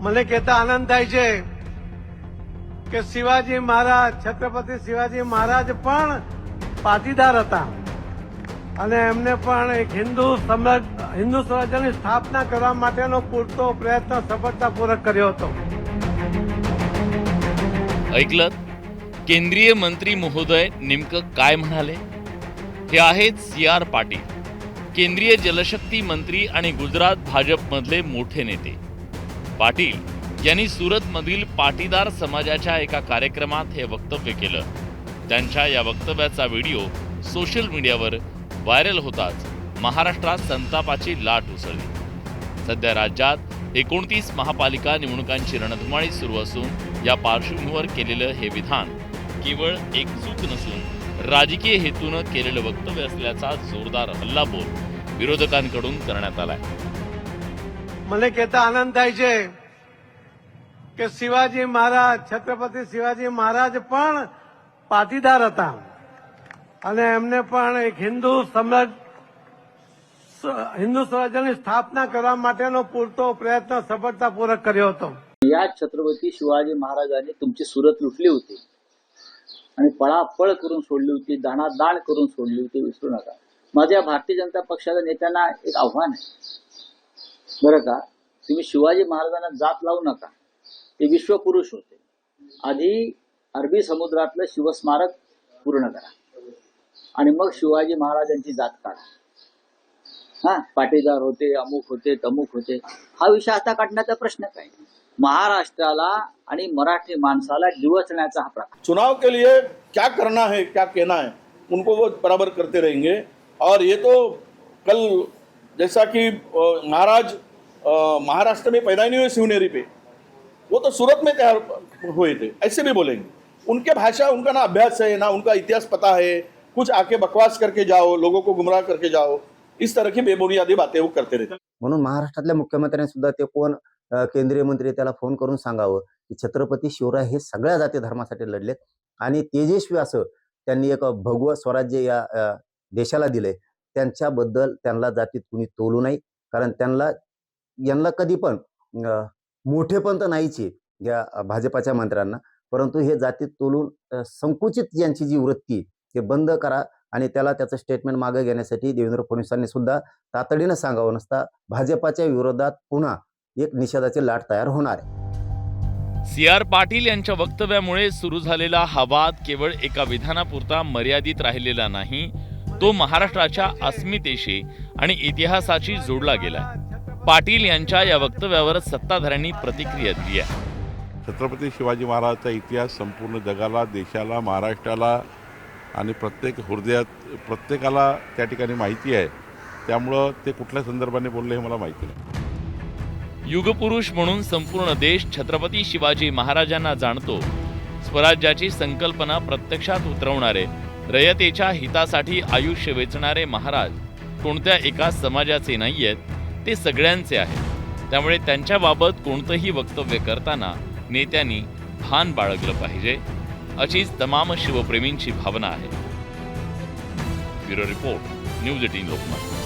મને કહેતા આનંદ થાય છે કે શિવાજી મહારાજ છત્રપતિ શિવાજી મહારાજ પણ પાટીદાર હતા અને એમને પણ એક હિન્દુ સ્વરાજ્યની સ્થાપના કરવા માટેનો પૂરતો પ્રયત્ન સફળતાપૂર્વક કર્યો હતો. ऐकलत केंद्रीय मंत्री महोदय नेमकं काय म्हणाले? हे आहेत CR पाटील, केंद्रीय जलशक्ती मंत्री आणि गुजरात भाजपमधले मोठे नेते. पाटील यांनी सुरतमधील पाटीदार समाजाच्या एका कार्यक्रमात हे वक्तव्य केलं. त्यांच्या या वक्तव्याचा व्हिडिओ सोशल मीडियावर व्हायरल होताच महाराष्ट्रात संतापाची लाट उसळली. सध्या राज्यात 29 महापालिका निवडणुकांची रणधुमाळी सुरू असून या पार्श्वभूमीवर केलेलं हे विधान केवळ एक चूक नसून राजकीय हेतूनं केलेलं वक्तव्य असल्याचा जोरदार हल्लाबोल विरोधकांकडून करण्यात आलाय. મને કહેતા આનંદ થાય છે કે શિવાજી મહારાજ છત્રપતિ શિવાજી મહારાજ પણ પાટીદાર હતા અને એમને પણ એક હિન્દુ સ્વરાજ્યની સ્થાપના કરવા માટેનો પૂરતો પ્રયત્ન સફળતાપૂર્વક કર્યો હતો. या छत्रपती शिवाजी महाराजांनी तुमची सुरत लुटली होती आणि पळापळ करून सोडली होती, दाणादाण करून सोडली होती, विसरू नका. माझ्या भारतीय जनता पक्षाच्या नेत्यांना एक आव्हान आहे बरं का, तुम्ही शिवाजी महाराजांना जात लावू नका. ते विश्वपुरुष होते. आधी अरबी समुद्रातलं शिवस्मारक पूर्ण करा आणि मग शिवाजी महाराजांची जात काढा. पाटीदार होते, अमुक होते, तमुक होते, हा विषय आता काढण्याचा प्रश्न काय? महाराष्ट्राला आणि मराठी माणसाला डिवचण्याचा हा प्रकार. चुनाव के लिए क्या करना है, क्या कहना है, उनको वो बराबर करते रहेंगे. और ये तो कल जैसा कि महाराज महाराष्ट्र में पैदा नहीं हुए शिवनेरी पे, वो तो सूरत में तैयार हुए थे, ऐसे भी बोलेंगे. उनके भाषा, उनका ना अभ्यास है ना उनका इतिहास पता है. कुछ आके बकवास करके जाओ, लोगों को गुमराह करके जाओ, इस तरह की बेबुनियादी बातें वो करते रहते. म्हणून महाराष्ट्रातल्या मुख्यमंत्र्यांनी सुद्धा ते कोण केंद्रीय मंत्री त्याला फोन करून सांगावं की छत्रपती शिवराय हे सगळ्या जाती धर्मासाठी लढलेत आणि तेजस्वी असं त्यांनी एक भगवं स्वराज्य या देशाला दिलंय. त्यांच्याबद्दल त्यांना जातीत कुणी तोलू नाही, कारण यांना कधी पण मोठेपण तर नाहीचे या भाजपाच्या मंत्र्यांना, परंतु हे जातीत तोलून संकुचित यांची जी वृत्ती ते बंद करा आणि त्याचं स्टेटमेंट मागे घेण्यासाठी देवेंद्र फडणवीसांनी सुद्धा तातडीनं सांगावं, नसता भाजपाच्या विरोधात पुन्हा एक निषेधाची लाट तयार होणार आहे. CR पाटील यांच्या वक्तव्यामुळे सुरू झालेला हा वाद केवळ एका विधानापुरता मर्यादित राहिलेला नाही, तो महाराष्ट्राच्या अस्मितेशी आणि इतिहासाशी जोडला गेलाय. पाटील यांच्या या वक्तव्यावर सत्ताधाऱ्यांनी प्रतिक्रिया दिली आहे. छत्रपती शिवाजी महाराजांचा इतिहास संपूर्ण जगाला, देशाला, महाराष्ट्राला आणि प्रत्येक हृदयात प्रत्येकाला त्या ठिकाणी माहिती आहे. त्यामुळं ते कुठल्या संदर्भाने बोलले हे मला माहिती नाही. युगपुरुष म्हणून संपूर्ण देश छत्रपती शिवाजी महाराजांना जाणतो. स्वराज्याची संकल्पना प्रत्यक्षात उतरवणारे, रयतेच्या हितासाठी आयुष्य वेचणारे महाराज कोणत्या एका समाजाचे नाहीयेत, ते सगळ्यांचे आहेत. त्यामुळे त्यांच्याबाबत कोणतंही वक्तव्य करताना नेत्यांनी भान बाळगलं पाहिजे, अशीच तमाम शिवप्रेमींची भावना आहे. Bureau report, news 18 Lokmat.